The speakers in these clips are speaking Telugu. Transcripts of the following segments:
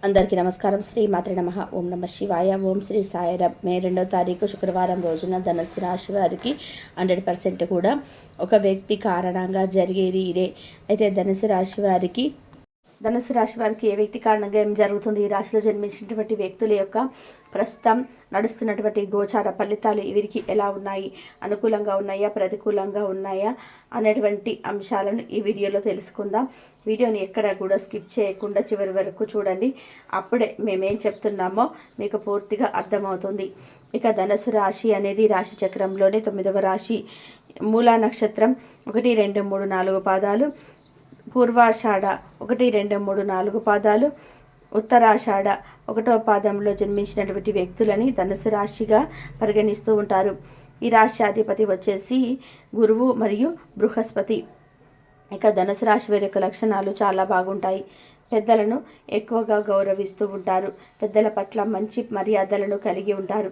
అందరికీ నమస్కారం. శ్రీ మాత్రే నమః. ఓం నమ శివాయ. ఓం శ్రీ సాయిరాం. మే 2వ తారీఖు శుక్రవారం రోజున ధనుసు రాశి వారికి 100% కూడా ఒక వ్యక్తి కారణంగా జరిగేది ఇదే. అయితే ధనుసు రాశి వారికి ఏ వ్యక్తి కారణంగా ఏం జరుగుతుంది, ఈ రాశిలో జన్మించినటువంటి వ్యక్తుల యొక్క ప్రస్తుతం నడుస్తున్నటువంటి గోచార ఫలితాలు వీరికి ఎలా ఉన్నాయి, అనుకూలంగా ఉన్నాయా, ప్రతికూలంగా ఉన్నాయా అనేటువంటి అంశాలను ఈ వీడియోలో తెలుసుకుందాం. వీడియోని ఎక్కడ కూడా స్కిప్ చేయకుండా చివరి వరకు చూడండి. అప్పుడే మేమేం చెప్తున్నామో మీకు పూర్తిగా అర్థమవుతుంది. ఇక ధనుసు రాశి అనేది రాశి చక్రంలోనే 9వ రాశి. మూలా నక్షత్రం 1, 2, 3, 4 పాదాలు, పూర్వాషాఢ 1, 2, 3, 4 పాదాలు, ఉత్తరాషాఢ 1వ పాదంలో జన్మించినటువంటి వ్యక్తులని ధనుసు రాశిగా పరిగణిస్తూ ఉంటారు. ఈ రాశి అధిపతి వచ్చేసి గురువు మరియు బృహస్పతి. ఇక ధనుసు రాశి వారి యొక్క లక్షణాలు చాలా బాగుంటాయి. పెద్దలను ఎక్కువగా గౌరవిస్తూ ఉంటారు. పెద్దల పట్ల మంచి మర్యాదలను కలిగి ఉంటారు.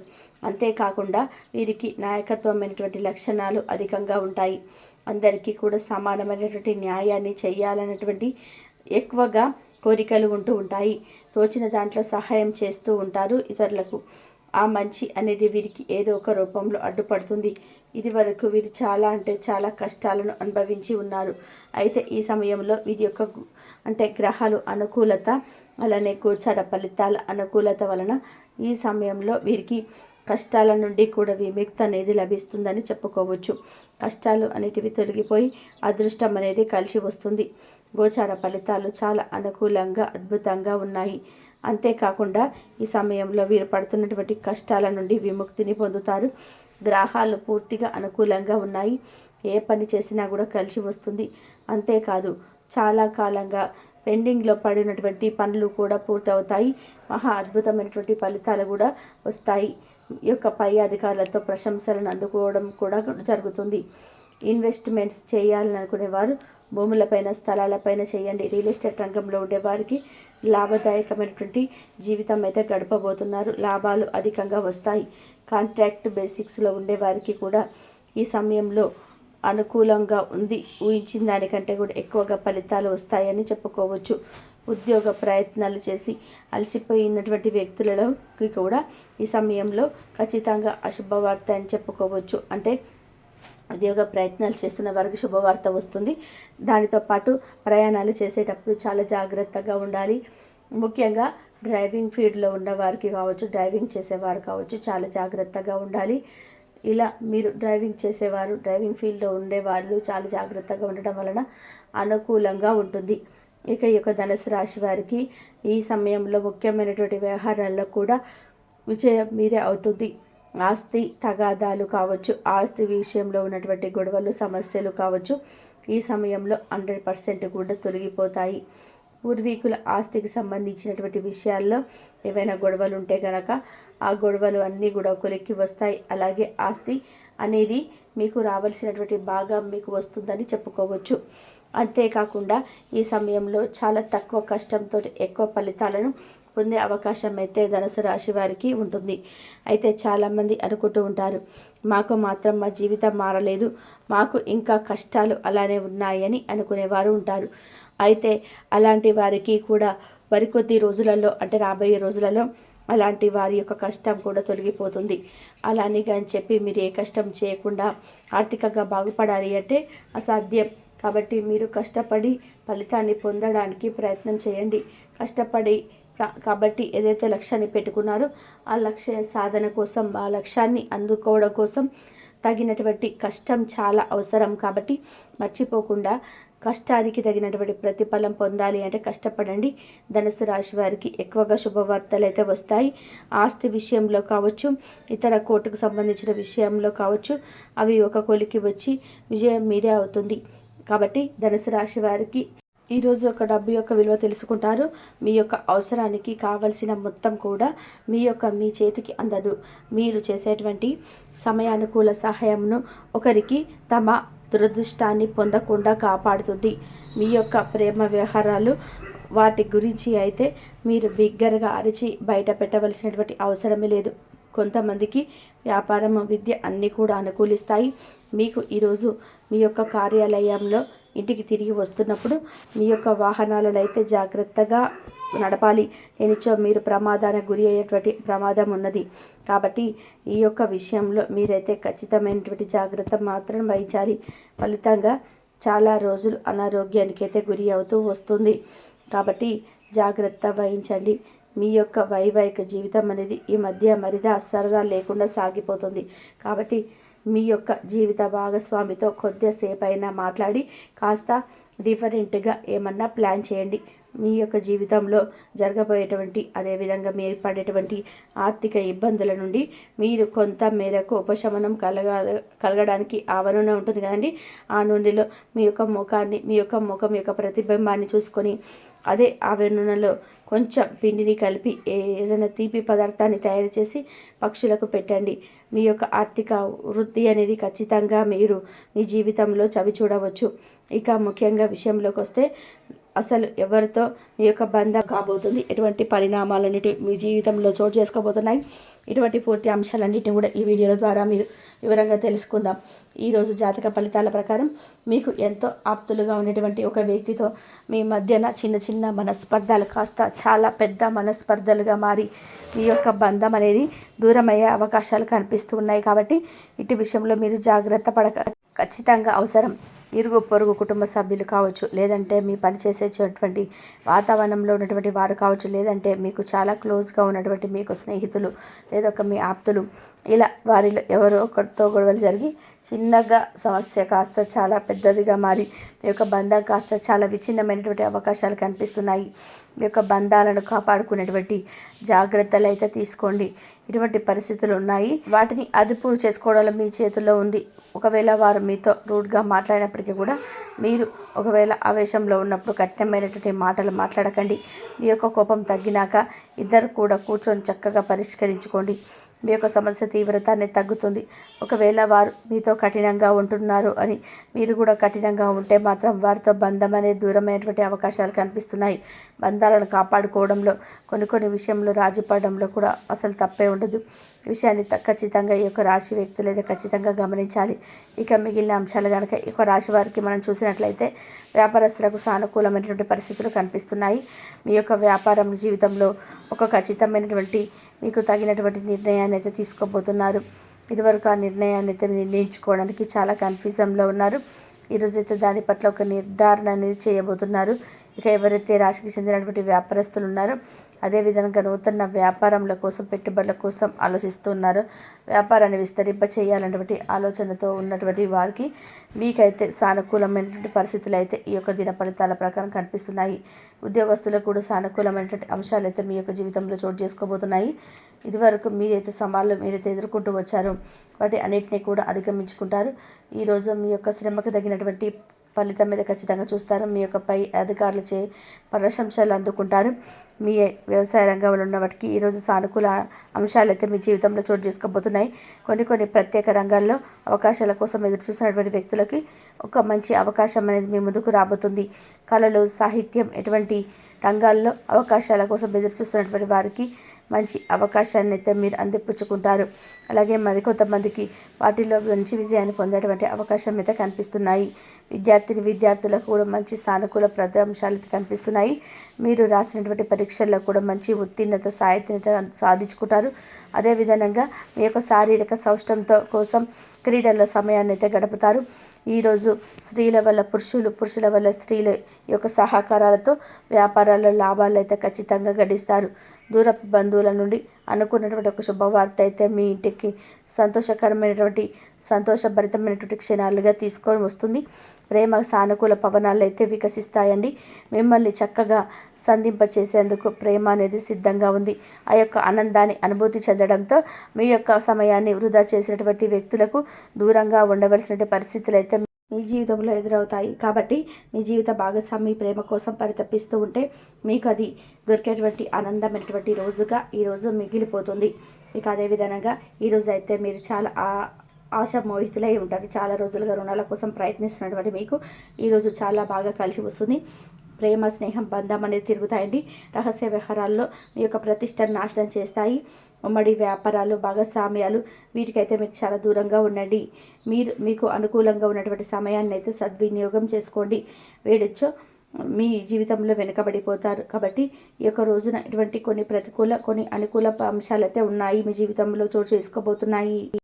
అంతేకాకుండా వీరికి నాయకత్వమైనటువంటి లక్షణాలు అధికంగా ఉంటాయి. అందరికీ కూడా సమానమైనటువంటి న్యాయాన్ని చేయాలన్నటువంటి ఎక్కువగా కోరికలు ఉంటూ ఉంటాయి. తోచిన దాంట్లో సహాయం చేస్తూ ఉంటారు ఇతరులకు. ఆ మంచి అనేది వీరికి ఏదో ఒక రూపంలో అడ్డుపడుతుంది. ఇది వరకు వీరు చాలా కష్టాలను అనుభవించి ఉన్నారు. అయితే ఈ సమయంలో వీరి యొక్క గ్రహాలు అనుకూలత, అలానే గోచార ఫలితాల అనుకూలత వలన ఈ సమయంలో వీరికి కష్టాల నుండి కూడా విముక్తి అనేది లభిస్తుందని చెప్పుకోవచ్చు. కష్టాలు అనేటివి తొలగిపోయి అదృష్టం అనేది కలిసి వస్తుంది. గోచార ఫలితాలు చాలా అనుకూలంగా అద్భుతంగా ఉన్నాయి. అంతేకాకుండా ఈ సమయంలో వీరు పడుతున్నటువంటి కష్టాల నుండి విముక్తిని పొందుతారు. గ్రహాలు పూర్తిగా అనుకూలంగా ఉన్నాయి. ఏ పని చేసినా కూడా కలిసి వస్తుంది. అంతేకాదు చాలా కాలంగా పెండింగ్లో పడినటువంటి పనులు కూడా పూర్తవుతాయి. మహా అద్భుతమైనటువంటి ఫలితాలు కూడా వస్తాయి. ఈ యొక్క పై అధికారులతో ప్రశంసలను అందుకోవడం కూడా జరుగుతుంది. ఇన్వెస్ట్మెంట్స్ చేయాలని అనుకునేవారు భూములపైన, స్థలాలపైన చేయండి. రియల్ ఎస్టేట్ రంగంలో ఉండేవారికి లాభదాయకమైనటువంటి జీవితం అయితే గడపబోతున్నారు. లాభాలు అధికంగా వస్తాయి. కాంట్రాక్ట్ బేసిక్స్లో ఉండేవారికి కూడా ఈ సమయంలో అనుకూలంగా ఉంది. ఊహించిన దానికంటే కూడా ఎక్కువగా ఫలితాలు వస్తాయని చెప్పుకోవచ్చు. ఉద్యోగ ప్రయత్నాలు చేసి అలసిపోయినటువంటి వ్యక్తులకి కూడా ఈ సమయంలో ఖచ్చితంగా అశుభవార్త అని చెప్పుకోవచ్చు. ఉద్యోగ ప్రయత్నాలు చేస్తున్న వారికి శుభవార్త వస్తుంది. దానితో పాటు ప్రయాణాలు చేసేటప్పుడు చాలా జాగ్రత్తగా ఉండాలి. ముఖ్యంగా డ్రైవింగ్ ఫీల్డ్లో ఉన్నవారికి కావచ్చు, డ్రైవింగ్ చేసేవారు కావచ్చు, చాలా జాగ్రత్తగా ఉండాలి. ఇలా మీరు డ్రైవింగ్ ఫీల్డ్లో ఉండేవాళ్ళు చాలా జాగ్రత్తగా ఉండడం వలన అనుకూలంగా ఉంటుంది. ఇక ఈ యొక్క ధనుసు రాశి వారికి ఈ సమయంలో ముఖ్యమైనటువంటి వ్యవహారాల్లో కూడా విజయం మీరే అవుతుంది. ఆస్తి తగాదాలు కావచ్చు, ఆస్తి విషయంలో ఉన్నటువంటి గొడవలు, సమస్యలు కావచ్చు, ఈ సమయంలో 100% కూడా తొలగిపోతాయి. పూర్వీకుల ఆస్తికి సంబంధించినటువంటి విషయాల్లో ఏవైనా గొడవలు ఉంటే కనుక ఆ గొడవలు అన్నీ కూడా కొలిక్కి వస్తాయి. అలాగే ఆస్తి అనేది మీకు రావాల్సినటువంటి భాగం మీకు వస్తుందని చెప్పుకోవచ్చు. అంతేకాకుండా ఈ సమయంలో చాలా తక్కువ కష్టంతో ఎక్కువ ఫలితాలను పొందే అవకాశం అయితే ధనుసు రాశి వారికి ఉంటుంది. అయితే చాలామంది అనుకుంటూ ఉంటారు, మాకు మాత్రం మా జీవితం మారలేదు, మాకు ఇంకా కష్టాలు అలానే ఉన్నాయని అనుకునేవారు ఉంటారు. అయితే అలాంటి వారికి కూడా మరికొద్ది రోజులలో రాబోయే రోజులలో అలాంటి వారి యొక్క కష్టం కూడా తొలగిపోతుంది. అలానే అని చెప్పి మీరు ఏ కష్టం చేయకుండా ఆర్థికంగా బాగుపడాలి అంటే అసాధ్యం. కాబట్టి మీరు కష్టపడి ఫలితాన్ని పొందడానికి ప్రయత్నం చేయండి. కాబట్టి ఏదైతే లక్ష్యాన్ని పెట్టుకున్నారో ఆ లక్ష్య సాధన కోసం, ఆ లక్ష్యాన్ని అందుకోవడం కోసం తగినటువంటి కష్టం చాలా అవసరం. కాబట్టి మర్చిపోకుండా కష్టానికి తగినటువంటి ప్రతిఫలం పొందాలి అంటే కష్టపడండి. ధనుసు రాశి వారికి ఎక్కువగా శుభవార్తలు అయితే వస్తాయి. ఆస్తి విషయంలో కావచ్చు, ఇతర కోర్టుకు సంబంధించిన విషయంలో కావచ్చు, అవి ఒక కొలికి వచ్చి విజయం మీదే అవుతుంది. కాబట్టి ధనుసు రాశి వారికి ఈరోజు ఒక డబ్బు యొక్క విలువ తెలుసుకుంటారు. మీ యొక్క అవసరానికి కావలసిన మొత్తం కూడా మీ చేతికి అందదు. మీరు చేసేటువంటి సమయానుకూల సహాయంను ఒకరికి తమ దురదృష్టాన్ని పొందకుండా కాపాడుతుంది. మీ యొక్క ప్రేమ వ్యవహారాలు వాటి గురించి అయితే మీరు బిగ్గరగా అరిచి బయట పెట్టవలసినటువంటి అవసరమే లేదు. కొంతమందికి వ్యాపారం, విద్య అన్నీ కూడా అనుకూలిస్తాయి. మీకు ఈరోజు మీ యొక్క కార్యాలయంలో ఇంటికి తిరిగి వస్తున్నప్పుడు మీ యొక్క వాహనాలను అయితే జాగ్రత్తగా నడపాలి, లేనిచో మీరు ప్రమాదానికి గురి అయ్యేటువంటి ప్రమాదం ఉన్నది. కాబట్టి ఈ యొక్క విషయంలో మీరైతే ఖచ్చితమైనటువంటి జాగ్రత్త మాత్రం వహించాలి. ఫలితంగా చాలా రోజులు అనారోగ్యానికి అయితే గురి అవుతూ వస్తుంది. కాబట్టి జాగ్రత్త వహించండి. మీ యొక్క వైవాహిక జీవితం అనేది ఈ మధ్య మరిదా సరదా లేకుండా సాగిపోతుంది. కాబట్టి మీ యొక్క జీవిత భాగస్వామితో కొద్దిసేపు అయినా మాట్లాడి కాస్త డిఫరెంట్గా ఏమన్నా ప్లాన్ చేయండి. మీ యొక్క జీవితంలో జరగబోయేటువంటి అదేవిధంగా మీరు పడేటువంటి ఆర్థిక ఇబ్బందుల నుండి మీరు కొంత మేరకు ఉపశమనం కలగడానికి ఆవరణ ఉంటుంది కదండి. ఆ నుండిలో మీ యొక్క ముఖాన్ని, మీ యొక్క ముఖం యొక్క ప్రతిబింబాన్ని చూసుకొని అదే ఆ వెన్నునలో కొంచెం పిండిని కలిపి ఏదైనా తీపి పదార్థాన్ని తయారు చేసి పక్షులకు పెట్టండి. మీ యొక్క ఆర్థిక వృద్ధి అనేది ఖచ్చితంగా మీరు మీ జీవితంలో చవి చూడవచ్చు. ఇక ముఖ్యంగా విషయంలోకి వస్తే అసలు ఎవరితో మీ యొక్క బంధం కాబోతుంది, ఎటువంటి పరిణామాలన్నిటి మీ జీవితంలో చోటు చేసుకోబోతున్నాయి, ఇటువంటి పూర్తి అంశాలన్నిటిని కూడా ఈ వీడియోల ద్వారా మీరు వివరంగా తెలుసుకుందాం. ఈరోజు జాతక ఫలితాల ప్రకారం మీకు ఎంతో ఆప్తులుగా ఉన్నటువంటి ఒక వ్యక్తితో మీ మధ్యన చిన్న చిన్న మనస్పర్ధలు కాస్త చాలా పెద్ద మనస్పర్ధలుగా మారి మీ యొక్క బంధం అనేది దూరమయ్యే అవకాశాలు కనిపిస్తూ ఉన్నాయి. కాబట్టి ఇటు విషయంలో మీరు జాగ్రత్త పడక ఖచ్చితంగా అవసరం. ఇరుగు పొరుగు కుటుంబ సభ్యులు కావచ్చు, లేదంటే మీ పనిచేసేటువంటి వాతావరణంలో ఉన్నటువంటి వారు కావచ్చు, లేదంటే మీకు చాలా క్లోజ్గా ఉన్నటువంటి మీకు స్నేహితులు లేదొక మీ ఆప్తులు, ఇలా వారిలో ఎవరో ఒకరితో గొడవలు జరిగి చిన్నగా సమస్య కాస్త చాలా పెద్దదిగా మారి మీ యొక్క బంధం కాస్త చాలా విచ్ఛిన్నమైనటువంటి అవకాశాలు కనిపిస్తున్నాయి. మీ యొక్క బంధాలను కాపాడుకునేటువంటి జాగ్రత్తలు అయితే తీసుకోండి. ఇటువంటి పరిస్థితులు ఉన్నాయి, వాటిని అదుపు చేసుకోవడం మీ చేతుల్లో ఉంది. ఒకవేళ వారు మీతో రూడ్గా మాట్లాడినప్పటికీ కూడా మీరు ఒకవేళ ఆవేశంలో ఉన్నప్పుడు కఠినమైనటువంటి మాటలు మాట్లాడకండి. మీ యొక్క కోపం తగ్గినాక ఇద్దరు కూడా కూర్చొని చక్కగా పరిష్కరించుకోండి. మీ యొక్క సమస్య తీవ్రత అనేది తగ్గుతుంది. ఒకవేళ వారు మీతో కఠినంగా ఉంటున్నారు అని మీరు కూడా కఠినంగా ఉంటే మాత్రం వారితో బంధం అనేది దూరమైనటువంటి అవకాశాలు కనిపిస్తున్నాయి. బంధాలను కాపాడుకోవడంలో కొన్ని విషయంలో రాజీ పడడంలో కూడా అసలు తప్పే ఉండదు. ఈ విషయాన్ని ఖచ్చితంగా ఈ యొక్క రాశి వ్యక్తులు అయితే ఖచ్చితంగా గమనించాలి. ఇక మిగిలిన అంశాలు కనుక ఈ యొక్క రాశి వారికి మనం చూసినట్లయితే వ్యాపారస్తులకు సానుకూలమైనటువంటి పరిస్థితులు కనిపిస్తున్నాయి. మీ యొక్క వ్యాపారం జీవితంలో ఒక ఖచ్చితమైనటువంటి మీకు తగినటువంటి నిర్ణయాన్ని అయితే తీసుకోబోతున్నారు. ఇదివరకు ఆ నిర్ణయాన్ని అయితే నిర్ణయించుకోవడానికి చాలా కన్ఫ్యూజన్లో ఉన్నారు. ఈరోజైతే దాని పట్ల ఒక నిర్ధారణ అనేది చేయబోతున్నారు. ఇక ఎవరైతే రాశికి చెందినటువంటి వ్యాపారస్తులు ఉన్నారో అదేవిధంగా నూతన వ్యాపారముల కోసం పెట్టుబడుల కోసం ఆలోచిస్తున్నారు, వ్యాపారాన్ని విస్తరింప చేయాలన్నటువంటి ఆలోచనతో ఉన్నటువంటి వారికి మీకైతే సానుకూలమైనటువంటి పరిస్థితులు అయితే ఈ యొక్క దిన ఫలితాల ప్రకారం కనిపిస్తున్నాయి. ఉద్యోగస్తులకు కూడా సానుకూలమైనటువంటి అంశాలు అయితే మీ యొక్క జీవితంలో చోటు చేసుకోబోతున్నాయి. ఇదివరకు మీరైతే సవాళ్ళు మీరైతే ఎదుర్కొంటూ వచ్చారో వాటి అన్నిటినీ కూడా అధిగమించుకుంటారు. ఈరోజు మీ యొక్క శ్రమకు తగినటువంటి ఫలితం మీద ఖచ్చితంగా చూస్తారు. మీ యొక్క పై అధికారులచే ప్రశంసలు అందుకుంటారు. మీ వ్యవసాయ రంగంలో ఉన్న వాటికి ఈరోజు సానుకూల అంశాలు అయితే మీ జీవితంలో చోటు చేసుకోబోతున్నాయి. కొన్ని ప్రత్యేక రంగాల్లో అవకాశాల కోసం ఎదురు చూస్తున్నటువంటి వ్యక్తులకి ఒక మంచి అవకాశం అనేది మీ ముందుకు రాబోతుంది. కళలు, సాహిత్యం ఎటువంటి రంగాల్లో అవకాశాల కోసం ఎదురు చూస్తున్నటువంటి వారికి మంచి అవకాశాన్ని అయితే మీరు అందిపుచ్చుకుంటారు. అలాగే మరికొంతమందికి వాటిలో మంచి విజయాన్ని పొందేటువంటి అవకాశం అయితే కనిపిస్తున్నాయి. విద్యార్థులకు కూడా మంచి సానుకూల అంశాలు కనిపిస్తున్నాయి. మీరు రాసినటువంటి పరీక్షల్లో కూడా మంచి ఉత్తీర్ణత సాధించుకుంటారు. అదేవిధంగా మీ యొక్క శారీరక సౌష్ఠవంతో కోసం క్రీడల్లో సమయాన్ని అయితే గడుపుతారు. ఈరోజు స్త్రీల వల్ల పురుషుల వల్ల స్త్రీల యొక్క సహకారాలతో వ్యాపారాల్లో లాభాలు అయితే ఖచ్చితంగా గడిస్తారు. దూరపు బంధువుల నుండి అనుకున్నటువంటి ఒక శుభవార్త అయితే మీ ఇంటికి సంతోషభరితమైనటువంటి క్షణాలుగా తీసుకొని వస్తుంది. ప్రేమ సానుకూల పవనాలు అయితే వికసిస్తాయండి. మిమ్మల్ని చక్కగా సంధింపచేసేందుకు ప్రేమ అనేది సిద్ధంగా ఉంది. ఆ యొక్క ఆనందాన్ని అనుభూతి చెందడంతో మీ యొక్క సమయాన్ని వృధా చేసినటువంటి వ్యక్తులకు దూరంగా ఉండవలసిన పరిస్థితులు అయితే మీ జీవితంలో ఎదురవుతాయి. కాబట్టి మీ జీవిత భాగస్వామి ప్రేమ కోసం పరితపిస్తూ ఉంటే మీకు అది దొరికేటువంటి ఆనందమైనటువంటి రోజుగా ఈరోజు మిగిలిపోతుంది. ఇక అదేవిధంగా ఈరోజు అయితే మీరు చాలా ఆశామోహితులై ఉంటారు. చాలా రోజులుగా రుణాల కోసం ప్రయత్నిస్తున్నటువంటి మీకు ఈరోజు చాలా బాగా కలిసి వస్తుంది. ప్రేమ, స్నేహం, బంధం అనేది తిరుగుతాయండి. రహస్య వ్యవహారాల్లో మీ యొక్క ప్రతిష్టను నాశనం చేస్తాయి. ఉమ్మడి వ్యాపారాలు, భాగస్వామ్యాలు వీటికైతే మీరు చాలా దూరంగా ఉండండి. మీకు అనుకూలంగా ఉన్నటువంటి సమయాన్ని అయితే సద్వినియోగం చేసుకోండి. వేడొచ్చో మీ జీవితంలో వెనుకబడిపోతారు. కాబట్టి ఈ యొక్క రోజున ఇటువంటి కొన్ని ప్రతికూల కొన్ని అనుకూల అంశాలైతే ఉన్నాయి మీ జీవితంలో చోటు చేసుకోబోతున్నాయి.